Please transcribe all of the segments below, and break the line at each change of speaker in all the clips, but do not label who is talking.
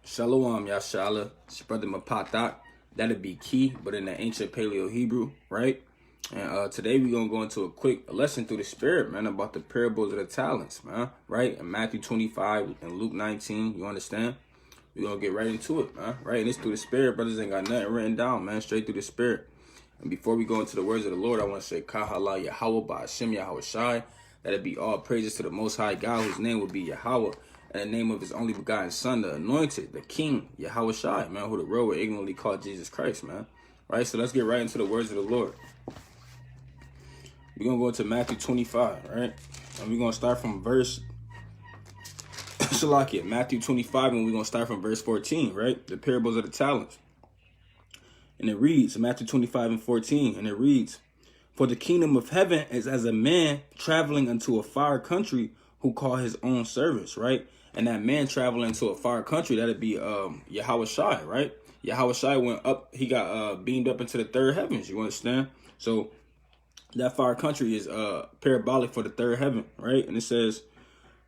Shalom, Yashala. It's your brother Mapatak. That'd be key, but in the ancient Paleo Hebrew, right? And today we're going to go into a quick lesson through the Spirit, man, about the parables of the talents, man, right? In Matthew 25 and Luke 19, you understand? We're going to get right into it, man, right? And it's through the Spirit. Brothers ain't got nothing written down, man, straight through the Spirit. And before we go into the words of the Lord, I want to say, Kahala Yahweh Ba'ashem Yahweh Shai. That'd be all praises to the Most High God, whose name would be Yahweh, and the name of his only begotten Son, the Anointed, the King, Yahweh Shai, man, who the world would ignorantly call Jesus Christ, man. Right? So let's get right into the words of the Lord. We're going to go into Matthew 25, right? And we're going to start from verse, Shalakia, Matthew 25, and we're going to start from verse 14, right? The parables of the talents. And it reads, Matthew 25 and 14, and it reads, "For the kingdom of heaven is as a man traveling unto a far country who call his own servants," right? And that man traveling to a far country, that'd be Yahweh Shai, right? Yahweh Shai went up, he got beamed up into the third heavens, you understand? So that far country is parabolic for the third heaven, right? And it says,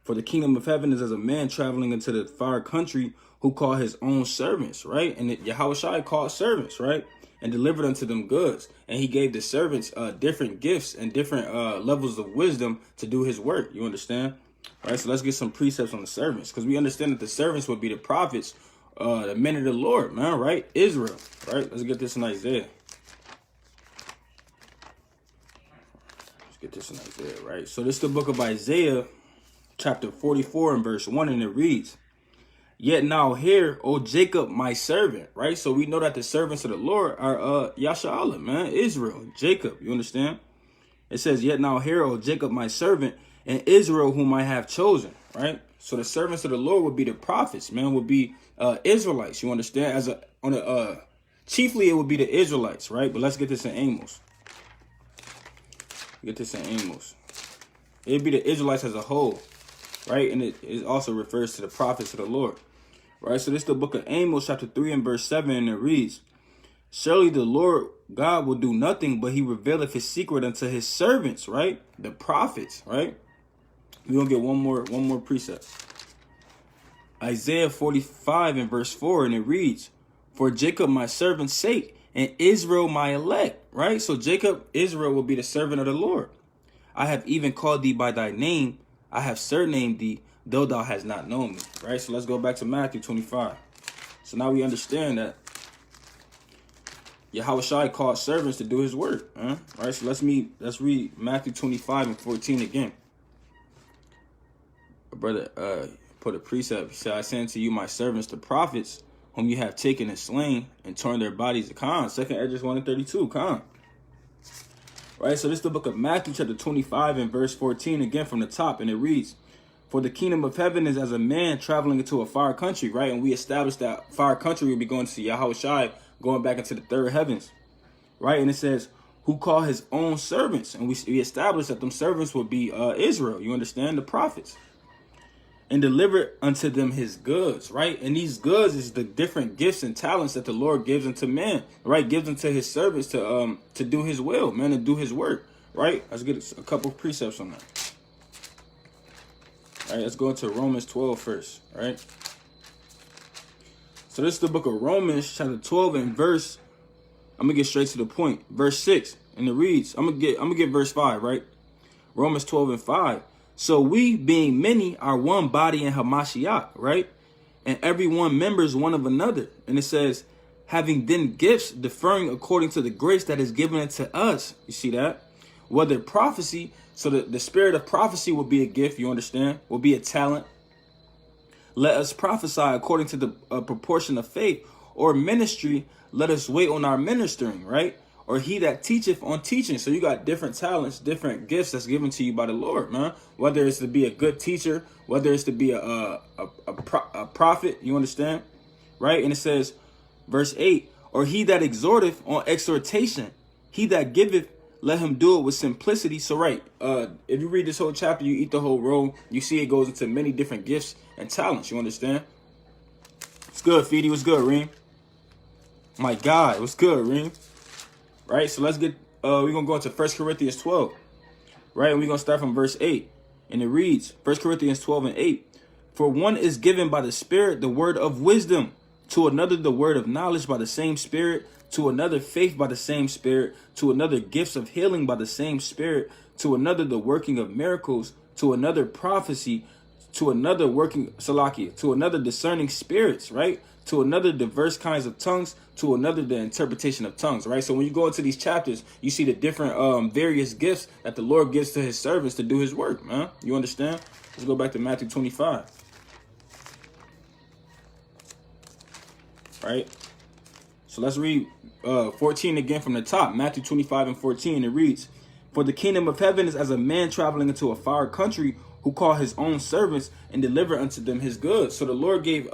"For the kingdom of heaven is as a man traveling into the far country who call his own servants," right? And Yahweh Shai called servants, right? And delivered unto them goods. And he gave the servants different gifts and different levels of wisdom to do his work, you understand? All right, so let's get some precepts on the servants, because we understand that the servants would be the prophets, the men of the Lord, man, right? Israel, right? Let's get this in Isaiah. Let's get this in Isaiah, right? So this is the book of Isaiah, chapter 44 and verse 1, and it reads, "Yet now hear, O Jacob, my servant," right? So we know that the servants of the Lord are Yashala, man, Israel, Jacob, you understand? It says, "Yet now hear, O Jacob, my servant, and Israel whom I have chosen," right? So the servants of the Lord would be the prophets, man, would be Israelites, you understand? Chiefly it would be the Israelites, right? But let's get this in Amos. Get this in Amos. It'd be the Israelites as a whole, right? And it also refers to the prophets of the Lord, right? So this is the book of Amos, chapter 3 and verse 7, and it reads, "Surely the Lord God will do nothing, but he revealeth his secret unto his servants," right? The prophets, right? We're going to get one more precept. Isaiah 45 and verse 4, and it reads, "For Jacob my servant's sake, and Israel my elect," right? So Jacob, Israel, will be the servant of the Lord. "I have even called thee by thy name. I have surnamed thee, though thou hast not known me," right? So let's go back to Matthew 25. So now we understand that Yahweh Shai called servants to do his work, right? So let's read Matthew 25 and 14 again. A brother put a precept. He said, "I send to you my servants, the prophets, whom you have taken and slain, and torn their bodies to Khan." 2 Esdras 1 and 32, Khan. Right, so this is the book of Matthew, chapter 25 and verse 14, again from the top, and it reads, "For the kingdom of heaven is as a man traveling into a far country," right? And we established that far country will be going to Yahweh Shai, going back into the third heavens, right? And it says, "Who call his own servants," and we established that them servants would be Israel, you understand, the prophets, "and deliver unto them his goods," right? And these goods is the different gifts and talents that the Lord gives unto man, right? Gives unto his servants to do his will, man, to do his work, right? Let's get a couple of precepts on that. All right, let's go into Romans 12 first, right? So this is the book of Romans, chapter 12 and verse, I'm going to get straight to the point, verse 6, and it reads, I'm going to get verse 5, right? Romans 12 and 5. "So we, being many, are one body in Hamashiach," right? "And every one members one of another." And it says, "Having then gifts differing according to the grace that is given unto us." You see that? "Whether prophecy," so the spirit of prophecy will be a gift, you understand? Will be a talent. "Let us prophesy according to the proportion of faith. Or ministry, let us wait on our ministering," right? "Or he that teacheth on teaching." So you got different talents, different gifts that's given to you by the Lord, man. Whether it's to be a good teacher, whether it's to be a prophet, you understand? Right? And it says, verse 8, "Or he that exhorteth on exhortation, he that giveth, let him do it with simplicity." So right, if you read this whole chapter, you eat the whole roll, you see it goes into many different gifts and talents, you understand? It's good, Feedy. What's good, Reem? My God, what's good, Reem? Right, so let's get, we're going to go into 1 Corinthians 12, right? And we're going to start from verse 8. And it reads, 1 Corinthians 12 and 8, For one is given by the Spirit the word of wisdom, to another the word of knowledge by the same Spirit, to another faith by the same Spirit, to another gifts of healing by the same Spirit, to another the working of miracles, to another prophecy, to another working salakia, to another discerning spirits, right? To another diverse kinds of tongues, to another the interpretation of tongues, right? So when you go into these chapters, you see the different various gifts that the Lord gives to his servants to do his work, man. You understand? Let's go back to Matthew 25. Right? So let's read 14 again from the top. Matthew 25 and 14. It reads, "For the kingdom of heaven is as a man traveling into a far country, who called his own servants and delivered unto them his goods." So the Lord gave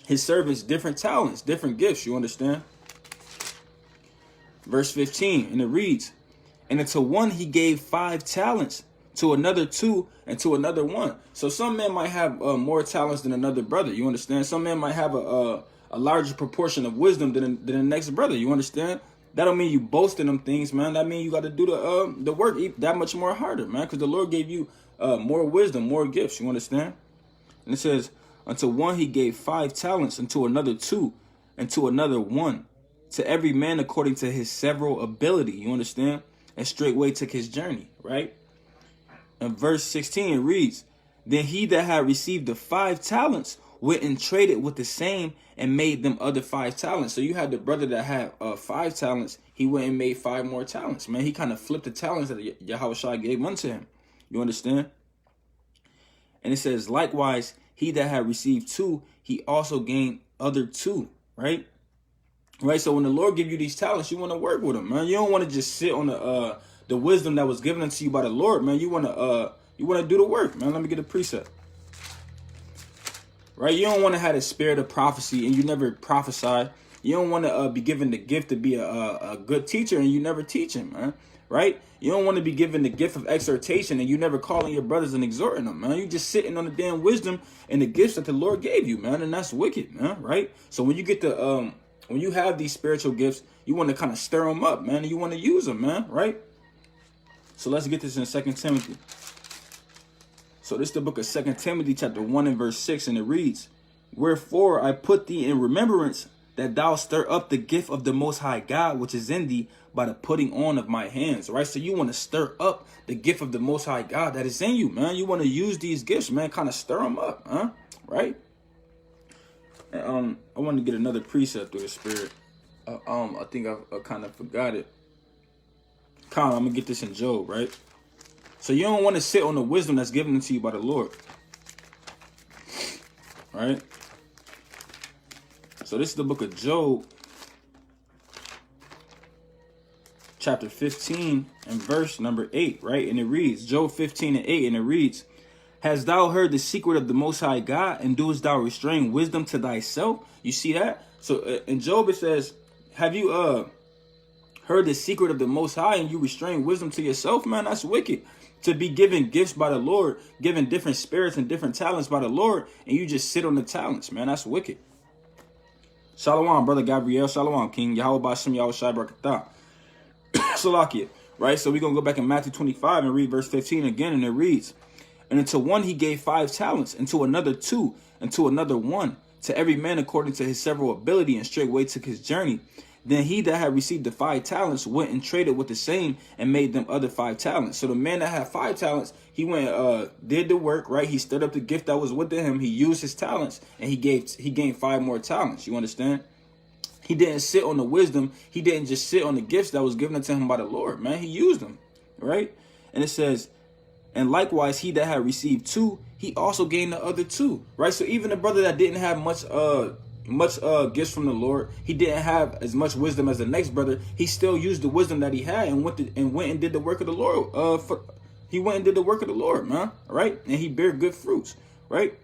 his servants different talents, different gifts. You understand? Verse 15, and it reads, "And unto one he gave 5 talents, to another 2, and to another 1." So some men might have more talents than another brother. You understand? Some men might have a larger proportion of wisdom than the next brother. You understand? That don't mean you boasting them things, man. That mean you got to do the work that much more harder, man. Because the Lord gave you more wisdom, more gifts. You understand? And it says, "Unto one he gave 5 talents, and to another 2, and to another 1. To every man according to his several ability." You understand? And straightway took his journey, right? And verse 16 it reads, "Then he that had received the 5 talents went and traded with the same and made them other 5 talents." So you had the brother that had 5 talents. He went and made 5 more talents. Man, he kind of flipped the talents that Yahushua gave unto him. You understand? And it says, "Likewise, he that had received 2, he also gained other 2." Right? Right. So when the Lord give you these talents, you want to work with them, man. You don't want to just sit on the wisdom that was given unto you by the Lord, man. You want to do the work, man. Let me get a precept. Right? You don't want to have the spirit of prophecy and you never prophesy. You don't want to be given the gift to be a good teacher and you never teach him, man. Right? You don't want to be given the gift of exhortation and you never calling your brothers and exhorting them, man. You just sitting on the damn wisdom and the gifts that the Lord gave you, man. And that's wicked, man. Right? So when you get when you have these spiritual gifts, you want to kind of stir them up, man. And you want to use them, man. Right? So let's get this in 2 Timothy. So this is the book of 2 Timothy chapter 1 and verse 6, and it reads, "Wherefore I put thee in remembrance, that thou stir up the gift of the Most High God, which is in thee, by the putting on of my hands." Right? So you want to stir up the gift of the Most High God that is in you, man. You want to use these gifts, man. Kind of stir them up, huh? Right? And, I want to get another precept through the Spirit. I think I kind of forgot it. I'm going to get this in Job, right? So you don't want to sit on the wisdom that's given to you by the Lord. Right? So this is the book of Job, chapter 15 and verse number 8, right? And it reads, Job 15 and 8, and it reads, "Hast thou heard the secret of the Most High God, and doest thou restrain wisdom to thyself?" You see that? So in Job it says, have you heard the secret of the Most High and you restrain wisdom to yourself? Man, that's wicked. To be given gifts by the Lord, given different spirits and different talents by the Lord, and you just sit on the talents, man. That's wicked. Shalom, brother Gabriel. Shalom, King. Yahweh Bashem, Yahweh Shai Barakatah. Salakia. Right? So we're going to go back in Matthew 25 and read verse 15 again, and it reads, "And unto one he gave 5 talents, and to another 2, and to another 1, to every man according to his several ability, and straightway took his journey. Then he that had received the 5 talents went and traded with the same and made them other 5 talents." So the man that had 5 talents, he went did the work, right? He stirred up the gift that was within him. He used his talents and he gained 5 more talents. You understand? He didn't sit on the wisdom. He didn't just sit on the gifts that was given to him by the Lord, man. He used them, right? And it says, "And likewise he that had received 2, he also gained the other 2," right? So even the brother that didn't have much gifts from the Lord, he didn't have as much wisdom as the next brother. He still used the wisdom that he had and went and did the work of the Lord. He went and did the work of the Lord, man. Right? And he bare good fruits, right?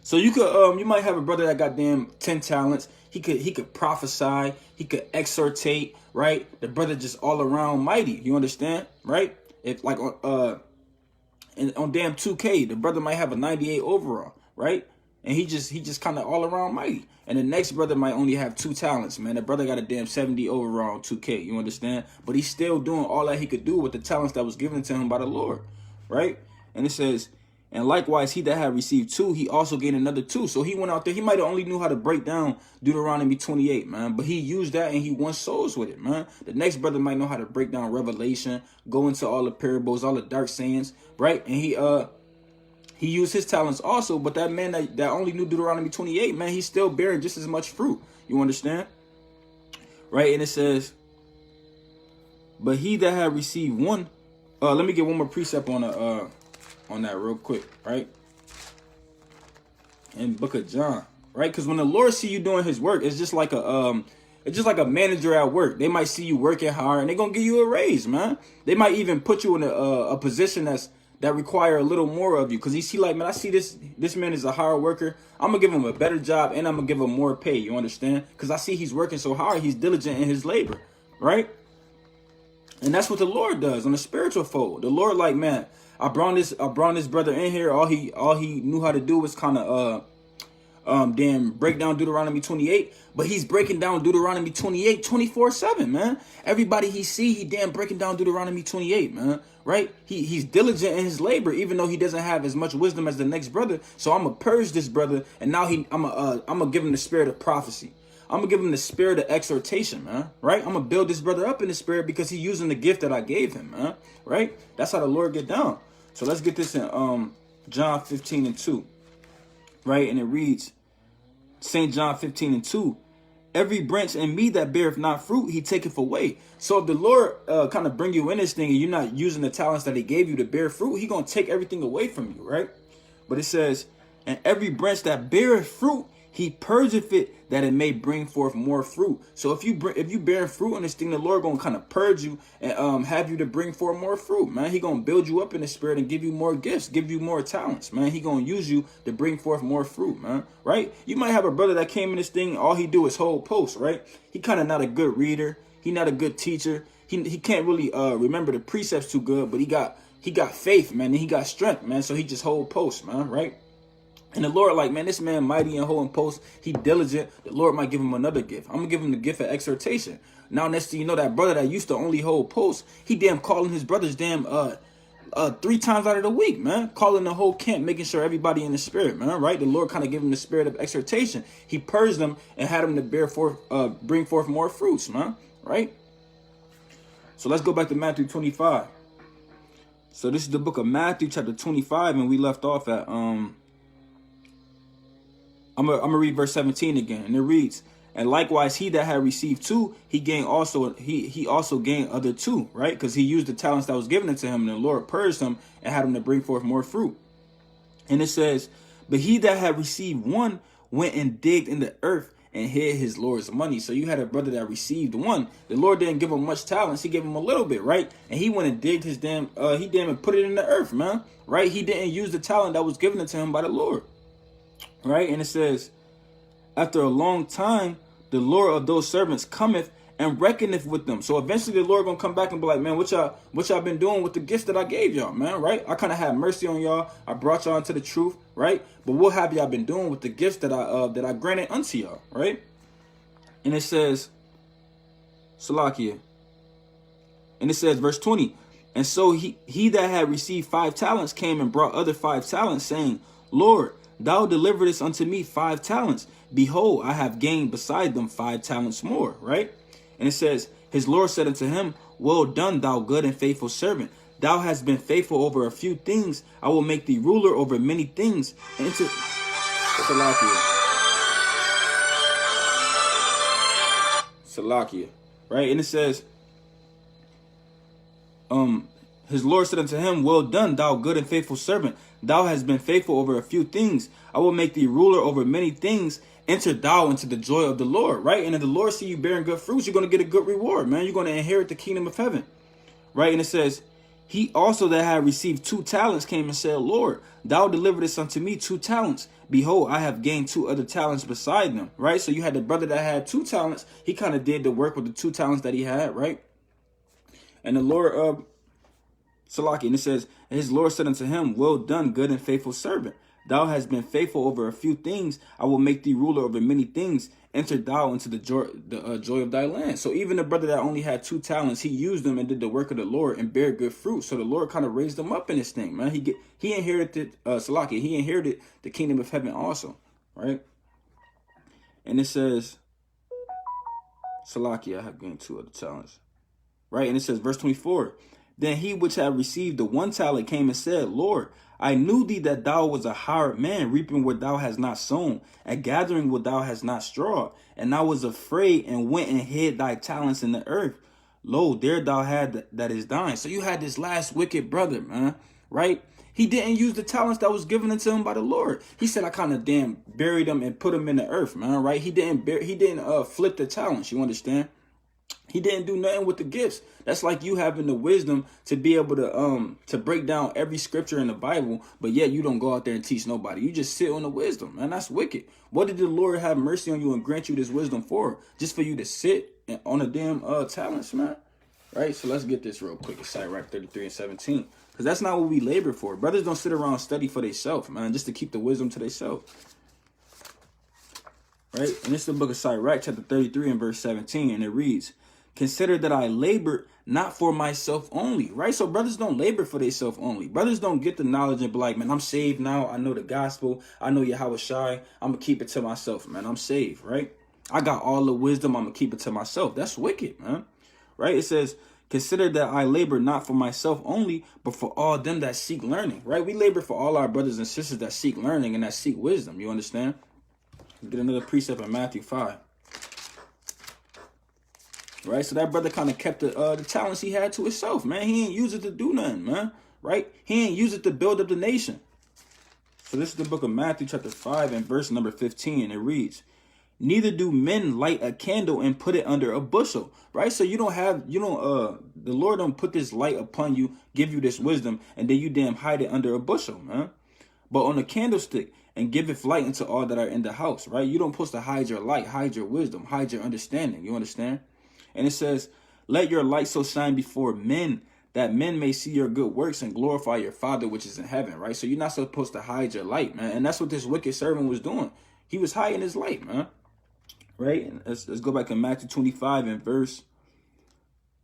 So you could you might have a brother that got 10 talents. He could prophesy, he could exhortate, right? The brother just all around mighty. You understand, right? If like on damn 2K, the brother might have a 98 overall, right? And he just kind of all around mighty. And the next brother might only have 2 talents, man. The brother got a damn 70 overall on 2K, you understand? But he's still doing all that he could do with the talents that was given to him by the Lord, right? And it says, And likewise, he that had received 2, he also gained another 2. So he went out there. He might have only knew how to break down Deuteronomy 28, man. But he used that and he won souls with it, man. The next brother might know how to break down Revelation, go into all the parables, all the dark sayings, right? And he used his talents also. But that man that only knew Deuteronomy 28, man, he's still bearing just as much fruit. You understand? Right? And it says, but he that had received 1, let me get one more precept on that real quick, right? In Book of John, right? Because when the Lord see you doing his work, it's just like a manager at work. They might see you working hard and they're gonna give you a raise, man. They might even put you in a position that require a little more of you. Because he see, like, man, I see this man is a hard worker. I'm gonna give him a better job and I'm gonna give him more pay. You understand? Because I see he's working so hard, he's diligent in his labor, right? And that's what the Lord does on the spiritual fold. The Lord, like, man, I brought this brother in here. All he knew how to do was kind of break down Deuteronomy 28. But he's breaking down Deuteronomy 28 24/7, man. Everybody he see, he breaking down Deuteronomy 28, man. Right? He's diligent in his labor, even though he doesn't have as much wisdom as the next brother. So I'm gonna purge this brother, and now I'm gonna give him the spirit of prophecy. I'm gonna give him the spirit of exhortation, man. Right? I'm gonna build this brother up in the spirit because he's using the gift that I gave him, man. Right? That's how the Lord get down. So let's get this in John 15:2. Right? And it reads, St. John 15:2. Every branch in me that beareth not fruit, he taketh away. So if the Lord kind of bring you in this thing and you're not using the talents that he gave you to bear fruit, he gonna take everything away from you, right? But it says, and every branch that beareth fruit, he purgeth it that it may bring forth more fruit. So if you bear fruit in this thing, the Lord gonna kind of purge you and have you to bring forth more fruit, man. He gonna build you up in the spirit and give you more gifts, give you more talents, man. He gonna use you to bring forth more fruit, man. Right? You might have a brother that came in this thing, all he do is hold posts, right? He kind of not a good reader. He not a good teacher. He can't really remember the precepts too good, but he got faith, man, and he got strength, man. So he just hold posts, man, right? And the Lord, like, man, this man mighty and holding posts. He diligent. The Lord might give him another gift. I'm going to give him the gift of exhortation. Now, next thing you know, that brother that used to only hold posts, he calling his brothers 3 times out of the week, man. Calling the whole camp, making sure everybody in the spirit, man, right? The Lord kind of gave him the spirit of exhortation. He purged them and had them to bring forth more fruits, man, right? So let's go back to Matthew 25. So this is the book of Matthew, chapter 25, and we left off at... I'm gonna read verse 17 again, and it reads, and likewise he that had received 2, he also gained other 2, right? Because he used the talents that was given unto him, and the Lord purged him and had him to bring forth more fruit. And it says, but he that had received 1 went and digged in the earth and hid his Lord's money. So you had a brother that received 1. The Lord didn't give him much talents. He gave him a little bit, right? And he went and digged his and put it in the earth, man, right? He didn't use the talent that was given unto him by the Lord. Right? And it says, after a long time, the Lord of those servants cometh and reckoneth with them. So eventually the Lord gonna come back and be like, man, what y'all been doing with the gifts that I gave y'all, man, right? I kind of had mercy on y'all. I brought y'all into the truth, right? But what have y'all been doing with the gifts that I granted unto y'all, right? And it says, Salakia. And it says, verse 20, and so he that had received 5 talents came and brought other 5 talents, saying, Lord, thou deliveredest unto me 5 talents. Behold, I have gained beside them 5 talents more, right? And it says, his Lord said unto him, well done, thou good and faithful servant. Thou hast been faithful over a few things. I will make thee ruler over many things. Enter Salakia. Right? And it says, his Lord said unto him, well done, thou good and faithful servant. Thou hast been faithful over a few things. I will make thee ruler over many things. Enter thou into the joy of the Lord, right? And if the Lord see you bearing good fruits, you're going to get a good reward, man. You're going to inherit the kingdom of heaven, right? And it says, he also that had received 2 talents came and said, Lord, thou deliveredest unto me 2 talents. Behold, I have gained 2 other talents beside them, right? So you had the brother that had 2 talents. He kind of did the work with the 2 talents that he had, right? And the Lord, Salaki, and it says, and his Lord said unto him, well done, good and faithful servant. Thou hast been faithful over a few things. I will make thee ruler over many things. Enter thou into the joy of thy land. So even the brother that only had 2 talents, he used them and did the work of the Lord and bear good fruit. So the Lord kind of raised him up in this thing, man. He inherited Salakia. He inherited the kingdom of heaven also, right? And it says, Salakia, I have gained 2 other talents, right? And it says, verse 24. Then he which had received the 1 talent came and said, Lord, I knew thee that thou was a hired man, reaping what thou hast not sown, and gathering what thou hast not strawed. And I was afraid and went and hid thy talents in the earth. Lo, there thou had that is thine. So you had this last wicked brother, man, right? He didn't use the talents that was given unto him by the Lord. He said, I kind of buried them and put them in the earth, man, right? He didn't flip the talents, you understand? He didn't do nothing with the gifts. That's like you having the wisdom to be able to break down every scripture in the Bible, but yet you don't go out there and teach nobody. You just sit on the wisdom, man. That's wicked. What did the Lord have mercy on you and grant you this wisdom for? Just for you to sit on the damn talents, man. Right? So let's get this real quick. It's Sirach 33 and 17. Because that's not what we labor for. Brothers don't sit around and study for themselves, man, just to keep the wisdom to themselves. Right? And this is the book of Sirach, chapter 33 and verse 17. And it reads, consider that I labored not for myself only, right? So brothers don't labor for themselves only. Brothers don't get the knowledge and be like, man, I'm saved now. I know the gospel. I know Yahweh Shai. I'm going to keep it to myself, man. I'm saved, right? I got all the wisdom. I'm going to keep it to myself. That's wicked, man. Right? It says, consider that I labor not for myself only, but for all them that seek learning, right? We labor for all our brothers and sisters that seek learning and that seek wisdom. You understand? Get another precept in Matthew 5. Right, so that brother kind of kept the talents he had to himself, man. He ain't use it to do nothing, man. Right? He ain't use it to build up the nation. So this is the book of Matthew, chapter 5, and verse number 15. It reads, neither do men light a candle and put it under a bushel. Right? So the Lord don't put this light upon you, give you this wisdom, and then you damn hide it under a bushel, man. But on a candlestick, and giveth light unto all that are in the house. Right? You don't supposed to hide your light, hide your wisdom, hide your understanding. You understand? And it says, let your light so shine before men that men may see your good works and glorify your Father which is in heaven, right? So you're not supposed to hide your light, man. And that's what this wicked servant was doing. He was hiding his light, man. Right? And let's go back to Matthew 25 and verse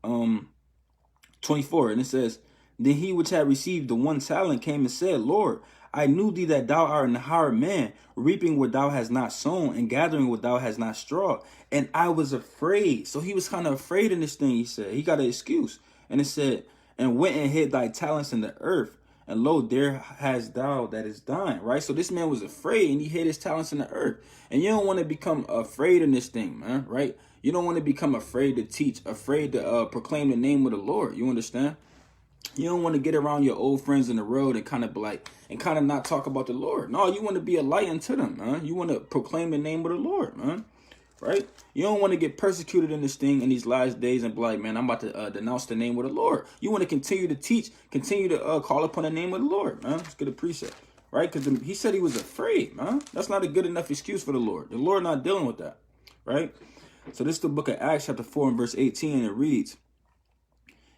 24. And it says, then he which had received the 1 talent came and said, Lord, I knew thee that thou art an hired man, reaping what thou hast not sown and gathering what thou hast not strawed. And I was afraid. So he was kind of afraid in this thing, he said. He got an excuse. And it said, and went and hid thy talents in the earth. And lo, there hast thou that is thine. Right? So this man was afraid and he hid his talents in the earth. And you don't want to become afraid in this thing, man. Right? You don't want to become afraid to teach, afraid to proclaim the name of the Lord. You understand? You don't want to get around your old friends in the road and kind of be like, and kind of not talk about the Lord. No, you want to be a light unto them, man. You want to proclaim the name of the Lord, man. Right? You don't want to get persecuted in this thing in these last days and be like, man, I'm about to denounce the name of the Lord. You want to continue to teach, continue to call upon the name of the Lord, man. Let's get a precept, right? Because he said he was afraid, man. That's not a good enough excuse for the Lord. The Lord not dealing with that, right? So this is the book of Acts, chapter 4 and verse 18, and it reads,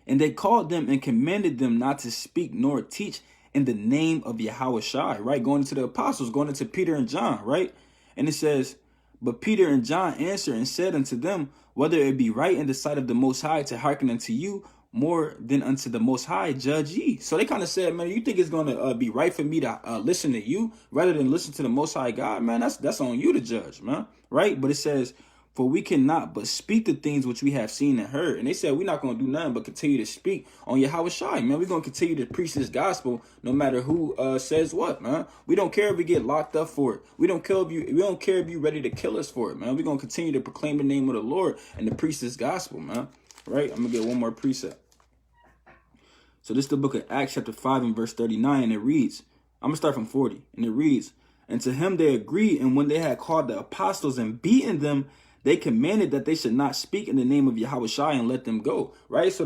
and they called them and commanded them not to speak nor teach in the name of Yahweh Shai, right? Going into the apostles, going into Peter and John, right? And it says, but Peter and John answered and said unto them, whether it be right in the sight of the Most High to hearken unto you more than unto the Most High, judge ye. So they kind of said, man, you think it's going to be right for me to listen to you rather than listen to the Most High God? Man, that's on you to judge, man, right? But it says, for we cannot but speak the things which we have seen and heard. And they said, we're not going to do nothing but continue to speak on Yahweh Shai, man. We're going to continue to preach this gospel no matter who says what, man. We don't care if we get locked up for it. We don't care if you're ready to kill us for it, man. We're going to continue to proclaim the name of the Lord and to preach this gospel, man. Right? I'm going to get one more precept. So this is the book of Acts chapter 5 and verse 39. And it reads, I'm going to start from 40. And it reads, and to him they agreed. And when they had called the apostles and beaten them, they commanded that they should not speak in the name of Yahweh Shai and let them go. Right? So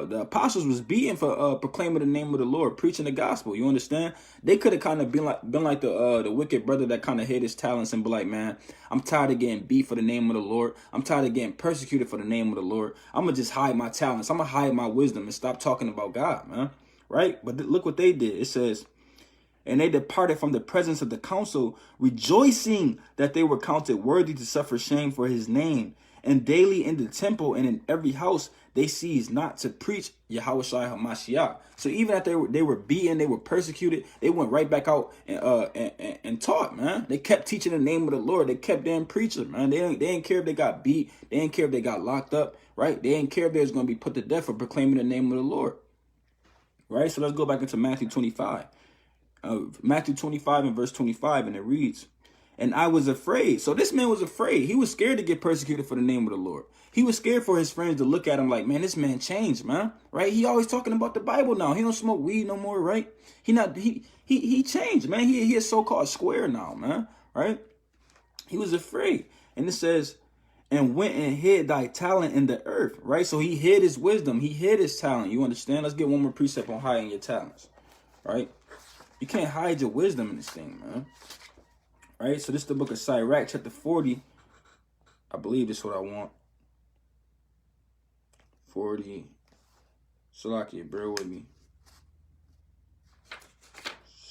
the apostles was beaten for proclaiming the name of the Lord, preaching the gospel. You understand? They could have kind of been like the wicked brother that kind of hid his talents and be like, man, I'm tired of getting beat for the name of the Lord. I'm tired of getting persecuted for the name of the Lord. I'm going to just hide my talents. I'm going to hide my wisdom and stop talking about God, man. Right? But look what they did. It says, And they departed from the presence of the council, rejoicing that they were counted worthy to suffer shame for his name. And daily in the temple and in every house they ceased not to preach Yahushua HaMashiach. So even after they were beaten, they were persecuted, they went right back out and taught, man. They kept teaching the name of the Lord. They kept damn preaching, man. They didn't care if they got beat. They didn't care if they got locked up, right? They didn't care if they was going to be put to death for proclaiming the name of the Lord, right? So let's go back into Matthew 25. Matthew 25 and verse 25, and it reads, and I was afraid. So this man was afraid. He was scared to get persecuted for the name of the Lord. He was scared for his friends to look at him like, man, this man changed, man. Right? He always talking about the Bible now. He don't smoke weed no more, right? He changed, man. He is so-called square now, man. Right? He was afraid. And it says, and went and hid thy talent in the earth. Right? So he hid his wisdom. He hid his talent. You understand? Let's get one more precept on hiding your talents. Right? You can't hide your wisdom in this thing, man. Right? So this is the book of Sirach, chapter 40. I believe this is what I want. 40. Salakia, bear with me.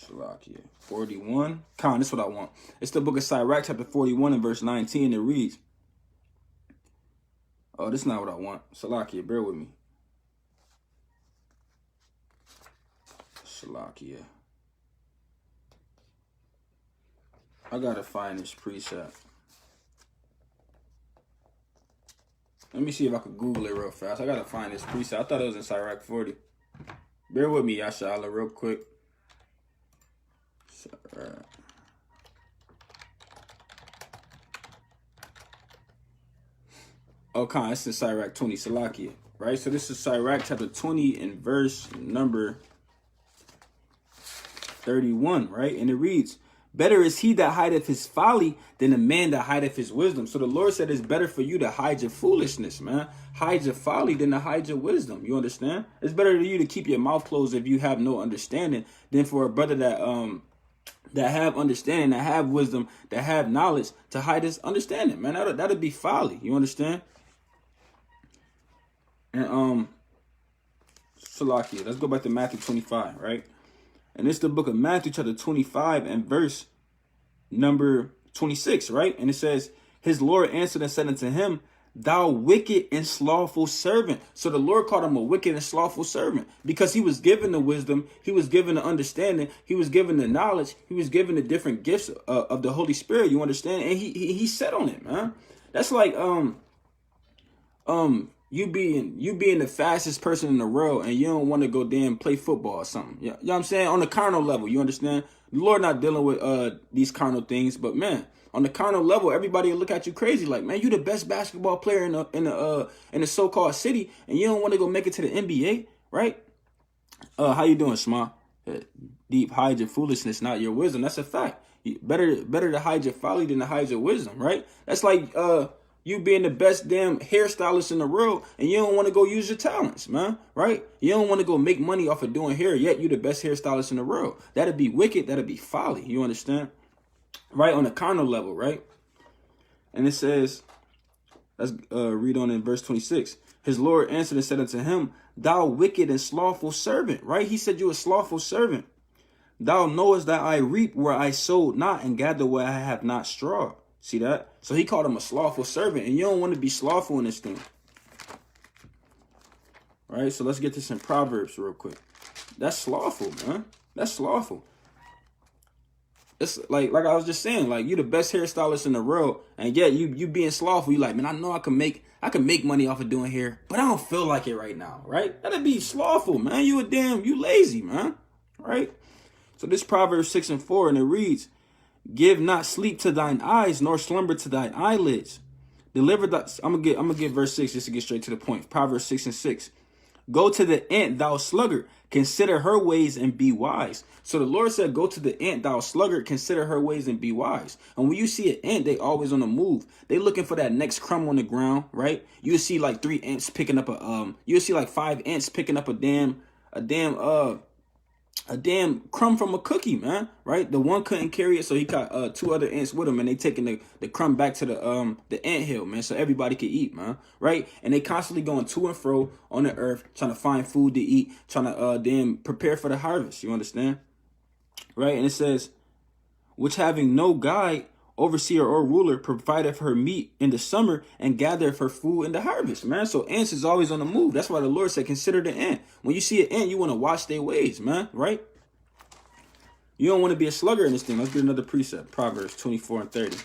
Salakia. 41. This is what I want. It's the book of Sirach, chapter 41 and verse 19. It reads. Oh, this is not what I want. Salakia, bear with me. Salakia. I gotta find this precept. Let me see if I could Google it real fast. I gotta find this precept. I thought it was in Sirach 40. Bear with me, Yashala, real quick. Sirach. Okay, it's in Sirach 20, Salakia. Right? So this is Sirach chapter 20 and verse number 31, right? And it reads, better is he that hideth his folly than the man that hideth his wisdom. So the Lord said it's better for you to hide your foolishness, man. Hide your folly than to hide your wisdom. You understand? It's better for you to keep your mouth closed if you have no understanding than for a brother that have understanding, that have wisdom, that have knowledge to hide his understanding, man. That'd be folly. You understand? And Salakia, let's go back to Matthew 25, right? And it's the book of Matthew, chapter 25 and verse number 26, right? And it says, his Lord answered and said unto him, thou wicked and slothful servant. So the Lord called him a wicked and slothful servant because he was given the wisdom, he was given the understanding, he was given the knowledge, he was given the different gifts of the Holy Spirit, you understand? And he set on it, man. That's like you being the fastest person in the world and you don't want to go damn play football or something. You know what I'm saying? On the carnal level, you understand? The Lord not dealing with these carnal things, but man, on the carnal level, everybody will look at you crazy like, man, you the best basketball player in the so-called city and you don't want to go make it to the NBA, right? How you doing, Shma? Deep, hide your foolishness, not your wisdom. That's a fact. Better to hide your folly than to hide your wisdom, right? That's like you being the best damn hairstylist in the world and you don't want to go use your talents, man, right? You don't want to go make money off of doing hair, yet you the best hairstylist in the world. That'd be wicked. That'd be folly. You understand? Right? On the carnal level, right? And it says, let's read on in verse 26. His Lord answered and said unto him, thou wicked and slothful servant, right? He said you a slothful servant. Thou knowest that I reap where I sowed not and gather where I have not strawed. See that? So he called him a slothful servant, and you don't want to be slothful in this thing. Right? So let's get this in Proverbs real quick. That's slothful, man. That's slothful. It's like I was just saying, like you the best hairstylist in the world, and yet you being slothful. You like, man, I know I can make money off of doing hair, but I don't feel like it right now, right? That'd be slothful, man. You lazy, man. Right? So this Proverbs 6 and 4, and it reads, give not sleep to thine eyes, nor slumber to thine eyelids. Deliver the. I'm gonna get verse 6 just to get straight to the point. Proverbs 6 and 6. Go to the ant, thou sluggard, consider her ways and be wise. So the Lord said, go to the ant, thou sluggard, consider her ways and be wise. And when you see an ant, they always on the move. They looking for that next crumb on the ground, right? You'll see like 3 ants picking up you'll see like 5 ants picking up a damn crumb from a cookie, man, right? The one couldn't carry it, so he got 2 other ants with him, and they taking the crumb back to the ant hill, man, so everybody could eat, man, right? And they constantly going to and fro on the earth, trying to find food to eat, trying to damn prepare for the harvest. You understand? right? And it says, which having no guide, overseer, or ruler, provideth her meat in the summer and gathereth her food in the harvest, man. So ants is always on the move. That's why the Lord said, consider the ant. When you see an ant, you want to watch their ways, man, right? You don't want to be a slugger in this thing. Let's get another precept. Proverbs 24 and 30.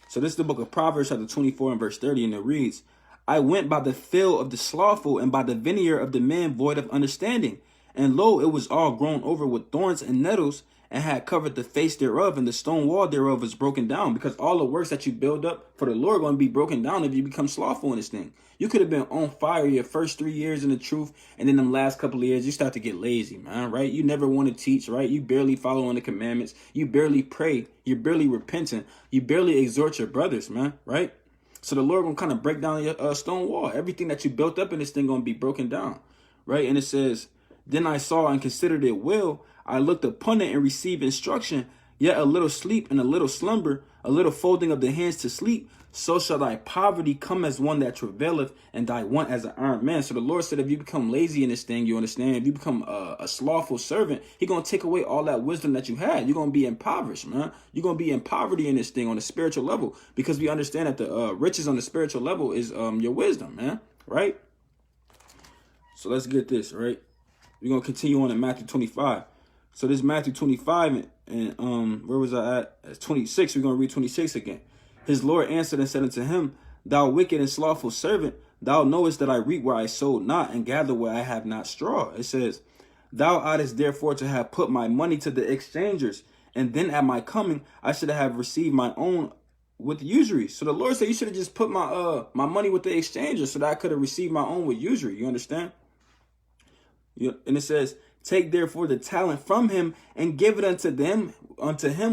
So this is the book of Proverbs, chapter 24 and verse 30, and it reads, I went by the field of the slothful and by the vineyard of the man void of understanding. And lo, it was all grown over with thorns and nettles, and had covered the face thereof, and the stone wall thereof is broken down. Because all the works that you build up for the Lord are going to be broken down if you become slothful in this thing. You could have been on fire your first 3 years in the truth, and then them last couple of years, you start to get lazy, man, right? You never want to teach, right? You barely following the commandments. You barely pray. You're barely repentant. You barely exhort your brothers, man, right? So the Lord going to kind of break down your stone wall. Everything that you built up in this thing going to be broken down, right? And it says, then I saw and considered it well. I looked upon it and received instruction. Yet a little sleep and a little slumber, a little folding of the hands to sleep. So shall thy poverty come as one that travaileth, and thy want as an armed man. So the Lord said, if you become lazy in this thing, you understand, if you become a slothful servant, He's going to take away all that wisdom that you had. You're going to be impoverished, man. You're going to be in poverty in this thing on a spiritual level, because we understand that the riches on the spiritual level is your wisdom, man, right? So let's get this, right? We're going to continue on in Matthew 25. So this Matthew 25, and where was I at? It's 26. We're going to read 26 again. His Lord answered and said unto him, thou wicked and slothful servant, thou knowest that I reap where I sowed not, and gather where I have not straw. It says, thou oughtest therefore to have put my money to the exchangers, and then at my coming I should have received my own with usury. So the Lord said, you should have just put my money with the exchangers, so that I could have received my own with usury. You understand? And it says, take therefore the talent from him and give it unto him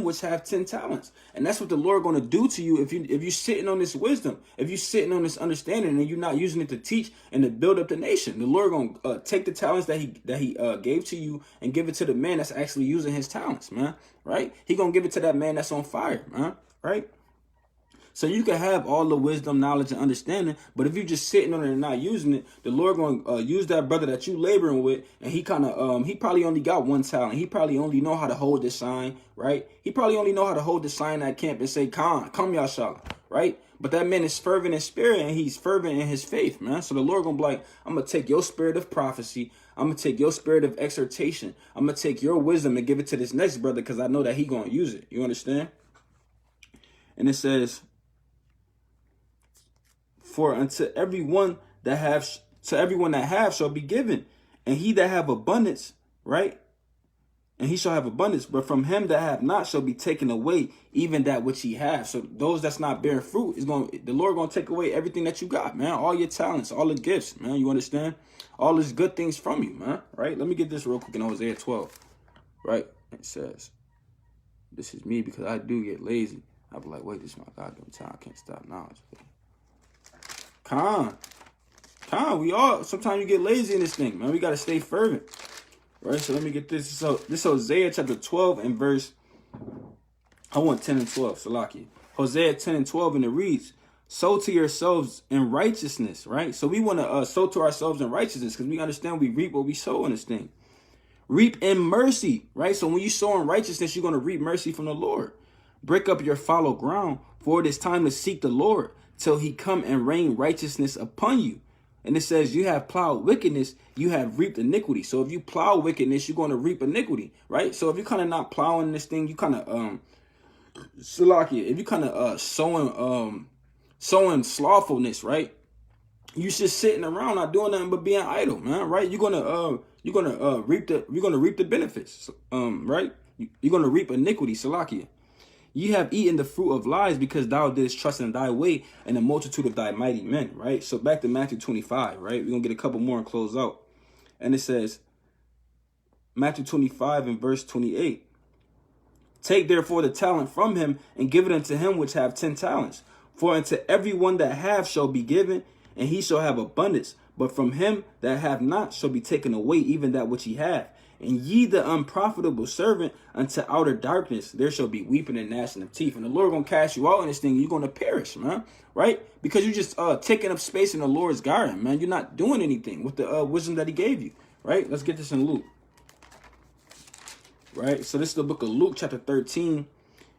which have 10 talents. And that's what the Lord going to do to you if you sitting on this wisdom, if you sitting on this understanding, and you're not using it to teach and to build up the nation. The Lord going to take the talents that he gave to you and give it to the man that's actually using his talents, man. Right? He going to give it to that man that's on fire, man. Right? So you can have all the wisdom, knowledge, and understanding, but if you're just sitting on it and not using it, the Lord going to use that brother that you laboring with, and he probably only got one talent. He probably only know how to hold the sign, right? He probably only know how to hold the sign at camp and say, come Yashala, right? But that man is fervent in spirit, and he's fervent in his faith, man. So the Lord going to be like, I'm going to take your spirit of prophecy. I'm going to take your spirit of exhortation. I'm going to take your wisdom and give it to this next brother, because I know that he going to use it. You understand? And it says, for unto everyone that have shall be given, and he that have abundance, right? And he shall have abundance, but from him that have not shall be taken away even that which he has. So those that's not bearing fruit, the Lord gonna take away everything that you got, man. All your talents, all the gifts, man. You understand? All these good things from you, man. Right? Let me get this real quick in Hosea 12. Right? It says, this is me, because I do get lazy. I'll be like, wait, this is my goddamn time. I can't stop knowledge. We all, sometimes you get lazy in this thing, man. We got to stay fervent. Right? So let me get this. So this Hosea chapter 12 and verse, 10 and 12, Salaki. Hosea 10 and 12, and it reads, sow to yourselves in righteousness, right? So we want to sow to ourselves in righteousness, because we understand we reap what we sow in this thing. Reap in mercy, right? So when you sow in righteousness, you're going to reap mercy from the Lord. Break up your fallow ground, for it is time to seek the Lord, till he come and rain righteousness upon you. And it says, you have plowed wickedness, you have reaped iniquity. So if you plow wickedness, you're going to reap iniquity, right? So if you're kind of not plowing this thing, you kind of, Salakia, if you kind of sowing slothfulness, right? You just sitting around not doing nothing but being idle, man, right? You're gonna reap the benefits, right? You're gonna reap iniquity, Salakia. Ye have eaten the fruit of lies, because thou didst trust in thy way and the multitude of thy mighty men, right? So back to Matthew 25, right? We're going to get a couple more and close out. And it says, Matthew 25 and verse 28, take therefore the talent from him and give it unto him which have 10 talents. For unto everyone that have shall be given, and he shall have abundance. But from him that have not shall be taken away even that which he hath. And ye the unprofitable servant, unto outer darkness there shall be weeping and gnashing of teeth. And the Lord gonna cast you out in this thing, and you're gonna perish, man. Right? Because you just taking up space in the Lord's garden, man. You're not doing anything with the wisdom that he gave you. Right? Let's get this in Luke. right? So this is the book of Luke, chapter 13,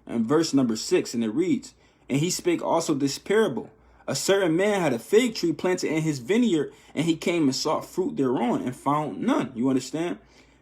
and verse number 6, and it reads, "And he spake also this parable. A certain man had a fig tree planted in his vineyard, and he came and sought fruit thereon, and found none." You understand?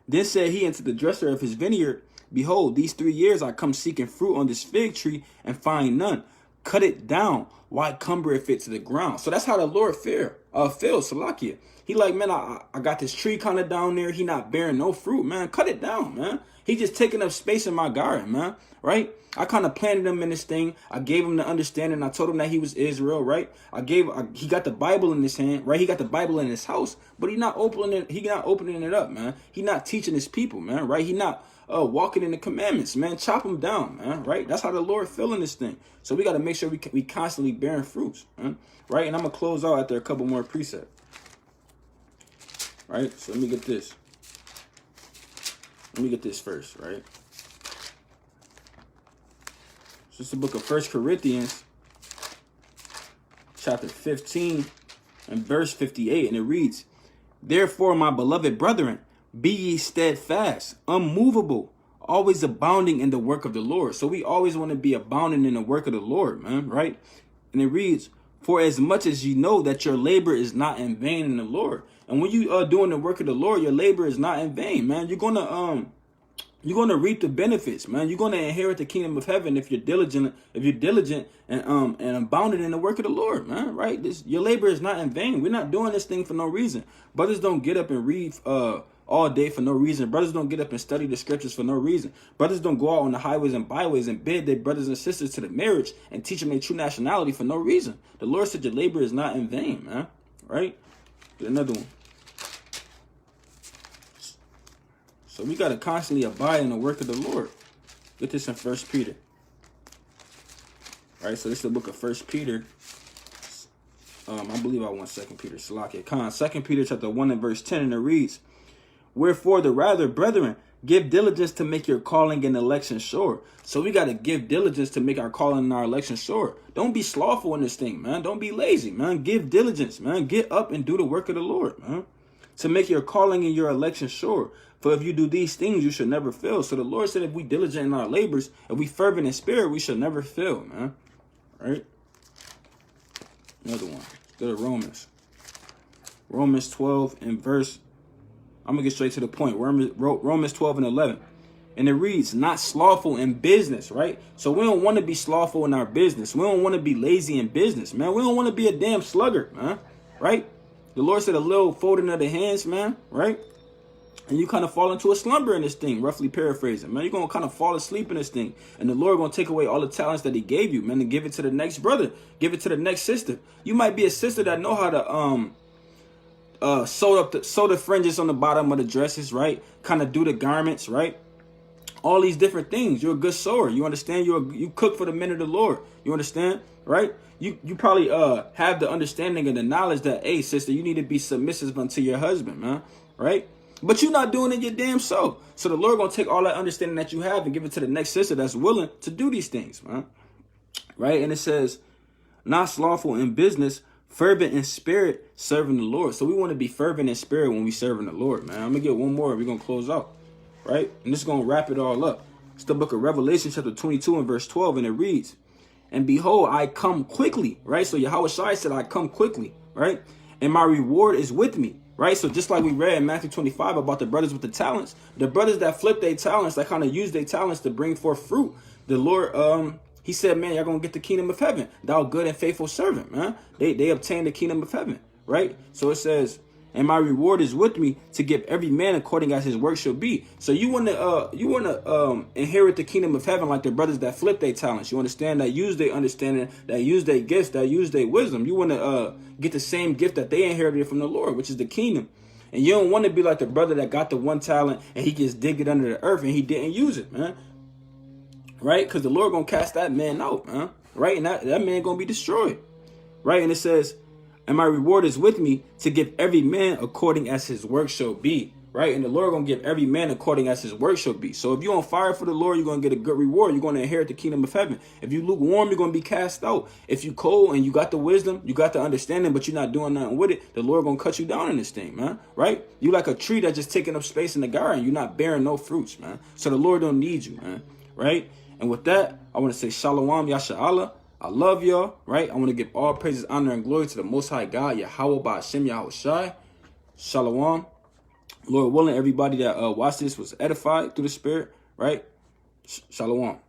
Then said he unto the dresser of his vineyard, "Behold, these 3 years I come seeking fruit on this fig tree, and find none. Cut it down. Why cumbereth it to the ground?" So that's how the Lord feels, Salakia. He like, man, I got this tree kind of down there. He not bearing no fruit, man. Cut it down, man. He just taking up space in my garden, man. Right? I kind of planted him in this thing. I gave him the understanding. I told him that he was Israel, right? He got the Bible in his hand, right? He got the Bible in his house, but he not opening it up, man. He not teaching his people, man, right? He not walking in the commandments, man. Chop them down, man, right? That's how the Lord feeling this thing. So we got to make sure we constantly bearing fruits, man, right? And I'm going to close out after a couple more precepts, right? So let me get this. Let me get this first, right? So it's the book of 1 Corinthians, chapter 15 and verse 58, and it reads, "Therefore, my beloved brethren, be ye steadfast, unmovable, always abounding in the work of the Lord." So we always want to be abounding in the work of the Lord, man, right? And it reads, "For as much as ye know that your labor is not in vain in the Lord." And when you are doing the work of the Lord, your labor is not in vain, man. You're gonna reap the benefits, man. You're gonna inherit the kingdom of heaven if you're diligent. And abounding in the work of the Lord, man. Right? Your labor is not in vain. We're not doing this thing for no reason. Brothers don't get up and read all day for no reason. Brothers don't get up and study the scriptures for no reason. Brothers don't go out on the highways and byways and bid their brothers and sisters to the marriage and teach them their true nationality for no reason. The Lord said your labor is not in vain, man. Right? Get another one. So we got to constantly abide in the work of the Lord. Get this in 1 Peter. All right, so this is the book of 1 Peter. I believe I want 2 Peter. Salakia. 2 Peter chapter 1 and verse 10, and it reads, "Wherefore the rather, brethren, give diligence to make your calling and election sure." So we got to give diligence to make our calling and our election sure. Don't be slothful in this thing, man. Don't be lazy, man. Give diligence, man. Get up and do the work of the Lord, man. To make your calling and your election sure. For if you do these things, you should never fail. So the Lord said if we diligent in our labors, if we fervent in spirit, we should never fail, man. All right? Another one. Go to Romans. Romans 12 and verse, I'm going to get straight to the point. Romans 12 and 11. And it reads, "Not slothful in business," right? So we don't want to be slothful in our business. We don't want to be lazy in business, man. We don't want to be a damn sluggard, man. Right? The Lord said a little folding of the hands, man. Right? And you kind of fall into a slumber in this thing, roughly paraphrasing, man. You're going to kind of fall asleep in this thing. And the Lord going to take away all the talents that he gave you, man, and give it to the next brother. Give it to the next sister. You might be a sister that know how to sew the fringes on the bottom of the dresses, right? Kind of do the garments, right? All these different things. You're a good sewer. You understand? You cook for the men of the Lord. You understand? Right? You probably have the understanding and the knowledge that, hey, sister, you need to be submissive unto your husband, man. Right? But you're not doing it your damn self. So the Lord going to take all that understanding that you have and give it to the next sister that's willing to do these things, man. Right? And it says, "Not slothful in business, fervent in spirit, serving the Lord." So we want to be fervent in spirit when we serving the Lord, man. I'm going to get one more. We're going to close out. Right? And this is going to wrap it all up. It's the book of Revelation, chapter 22 and verse 12. And it reads, "And behold, I come quickly." Right? So Yahweh Shai said, "I come quickly." Right? "And my reward is with me." Right? So just like we read in Matthew 25 about the brothers with the talents, the brothers that flip their talents, that kind of use their talents to bring forth fruit, the Lord, he said, man, y'all going to get the kingdom of heaven. Thou good and faithful servant, man. They obtain the kingdom of heaven. Right? So it says, "And my reward is with me to give every man according as his work shall be." So you want to inherit the kingdom of heaven like the brothers that flip their talents. You understand, that use their understanding, that use their gifts, that use their wisdom. You want to get the same gift that they inherited from the Lord, which is the kingdom. And you don't want to be like the brother that got the one talent and he just digged it under the earth and he didn't use it, man. Right? Because the Lord going to cast that man out, man. Right? And that man going to be destroyed. Right? And it says, "And my reward is with me to give every man according as his work shall be." right? And the Lord gonna give every man according as his work shall be. So if you're on fire for the Lord, you're gonna get a good reward. You're gonna inherit the kingdom of heaven. If you lukewarm, you're gonna be cast out. If you cold and you got the wisdom, you got the understanding, but you're not doing nothing with it, the Lord gonna cut you down in this thing, man. Right? You like a tree that's just taking up space in the garden. You're not bearing no fruits, man. So the Lord don't need you, man. Right? And with that, I want to say Shalom, Yasha'Allah. I love y'all, right? I want to give all praises, honor, and glory to the Most High God, Yahweh Ba'ashem Yahushai. Shalom. Lord willing, everybody that watched this was edified through the Spirit, right? Shalom.